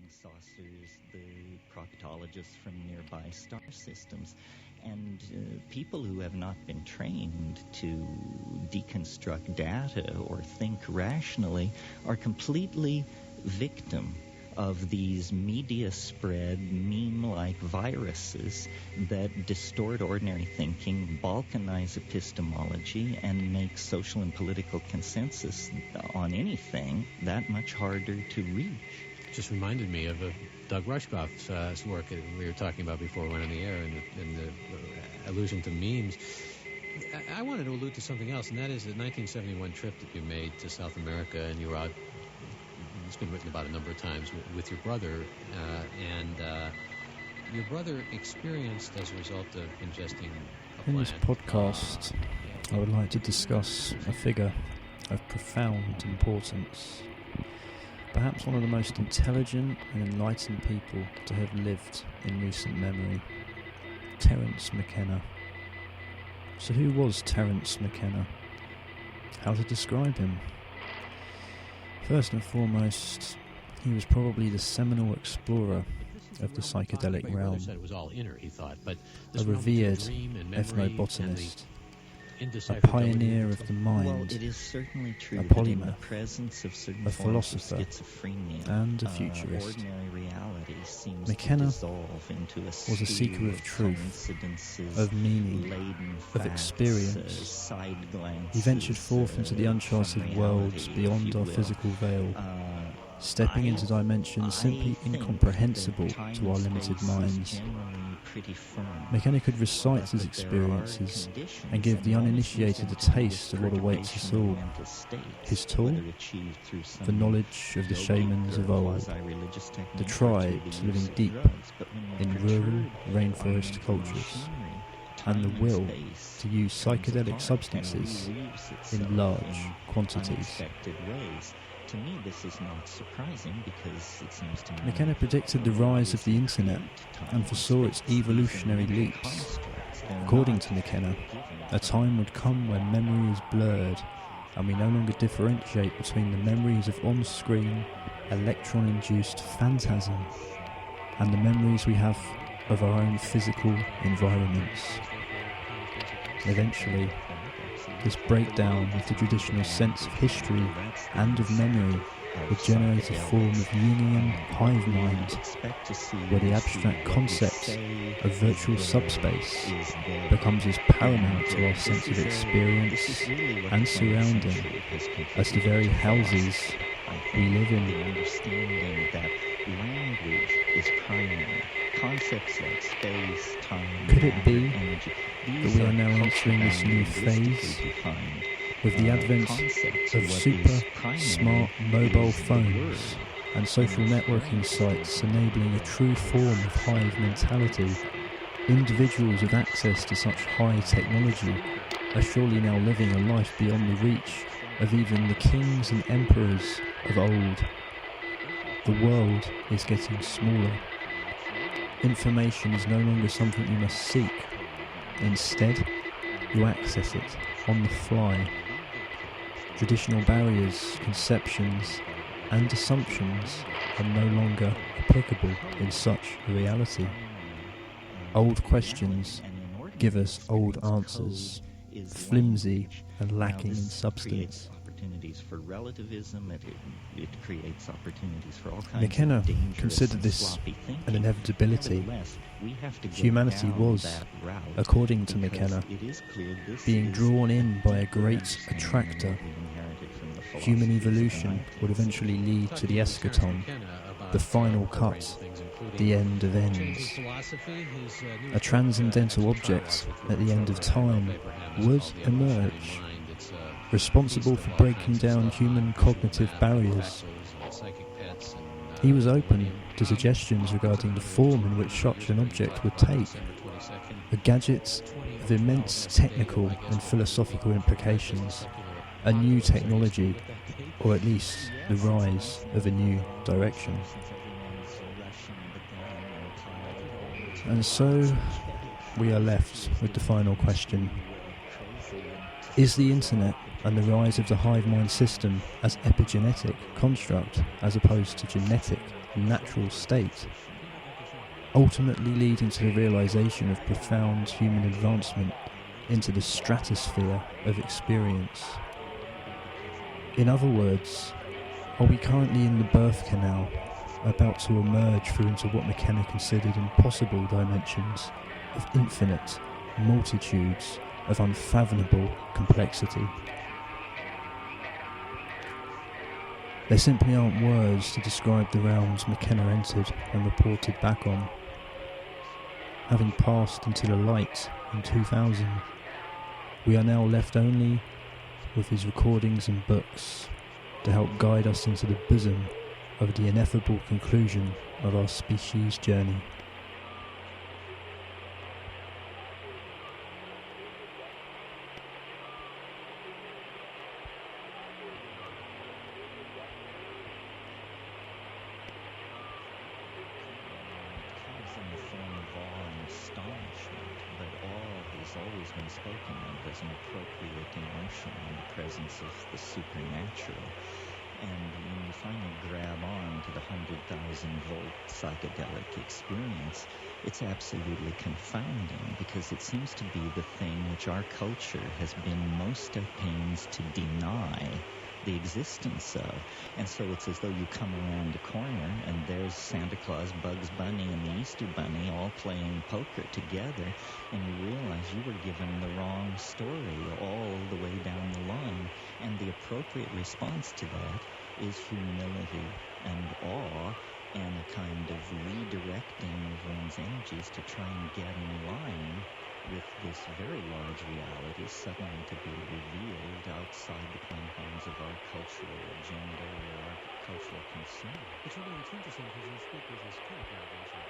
saucers, the proctologists from nearby star systems, and people who have not been trained to deconstruct data or think rationally are completely victim of these media-spread, meme-like viruses that distort ordinary thinking, balkanize epistemology, and make social and political consensus on anything that much harder to reach. Just reminded me of Doug Rushkoff's work that we were talking about before we went on the air, and the allusion to memes. I wanted to allude to something else, and that is the 1971 trip that you made to South America, and you were out. It's been written about a number of times with your brother, and your brother experienced as a result of ingesting a plant. In this podcast, I would like to discuss a figure of profound importance, perhaps one of the most intelligent and enlightened people to have lived in recent memory, Terence Mckenna. So who was Terence Mckenna? How to describe him? First and foremost, he was probably the seminal explorer of the psychedelic realm, Said it was all inner, he thought, but a revered ethnobotanist, a pioneer of the mind, Well, it is certainly true a that in the polymath, presence of certain a forms of philosopher, schizophrenia, and a futurist. Ordinary reality seems Mckenna to dissolve into a was a seeker of truth, coincidences, of meaning, laden of facts, experience. side glances, He ventured forth into the uncharted from worlds reality, beyond if you our will. physical veil, stepping I- into dimensions simply I think incomprehensible that time to our and limited space is minds. generally pretty firm. Mckenna could recite But his there are experiences conditions and give the and uninitiated a moments in taste of what awaits us perturbation all. of mental states, His tool? whether achieved through some The knowledge of the yogic shamans or of old, quasi-religious technique the or tribes through the living use of deep drugs. But when in you're rural perturbed rainforest by cultures, machinery, and the time will space to use comes psychedelic apart substances and reweaves itself in large in quantities. unexpected ways. To me, this is not surprising because it seems to me Mckenna predicted the rise of the internet and foresaw its evolutionary leaps. According to Mckenna, a time would come when memory is blurred and we no longer differentiate between the memories of on-screen, electron-induced phantasm and the memories we have of our own physical environments. Eventually, this breakdown of the traditional sense of history and of memory would generate a form of Jungian hive mind, where the abstract concept of virtual subspace becomes as paramount to our sense of experience and surrounding as the very houses we live in. The understanding that language is primary. Concepts like space, time, Could it be energy, that we are now entering this new phase with the advent of super smart mobile phones and social networking sites enabling a true form of hive mentality? Individuals with access to such high technology are surely now living a life beyond the reach of even the kings and emperors of old. The world is getting smaller. Information is no longer something you must seek. Instead, you access it on the fly. Traditional barriers, conceptions, and assumptions are no longer applicable in such a reality. Old questions give us old answers, flimsy and lacking in substance. Opportunities for relativism. It creates opportunities for all kinds Mckenna of dangerous considered and this sloppy thinking. an inevitability. Nevertheless, we have to go Humanity down was, that route according to because Mckenna, it is clear this being is drawn in by a deeper great understanding attractor. than what we inherited from the Human philosophies of the evolution would 19th eventually lead to the Eschaton, the final cut, the end of ends. A transcendental object at the end of time would emerge, responsible for breaking down human cognitive barriers. He was open to suggestions regarding the form in which such an object would take, a gadget of immense technical and philosophical implications, a new technology, or at least the rise of a new direction. And so we are left with the final question. Is the internet and the rise of the hive mind system as epigenetic construct as opposed to genetic, natural state, ultimately leading to the realization of profound human advancement into the stratosphere of experience. In other words, are we currently in the birth canal, about to emerge through into what McKenna considered impossible dimensions of infinite multitudes of unfathomable complexity? There simply aren't words to describe the realms McKenna entered and reported back on. Having passed into the light in 2000, we are now left only with his recordings and books to help guide us into the bosom of the ineffable conclusion of our species' journey. Always been spoken of as an appropriate emotion in the presence of the supernatural. And when you finally grab on to the 100,000-volt psychedelic experience, it's absolutely confounding because it seems to be the thing which our culture has been most at pains to deny the existence of. And so it's as though you come around the corner and there's Santa Claus, Bugs Bunny, and the Easter Bunny all playing poker together, and you realize you were given the wrong story all the way down the line. And the appropriate response to that is humility and awe and a kind of redirecting of one's energies to try and get in line with this very large reality suddenly to be revealed outside the confines of our cultural agenda or our cultural concern. It's interesting because you speak with this characterization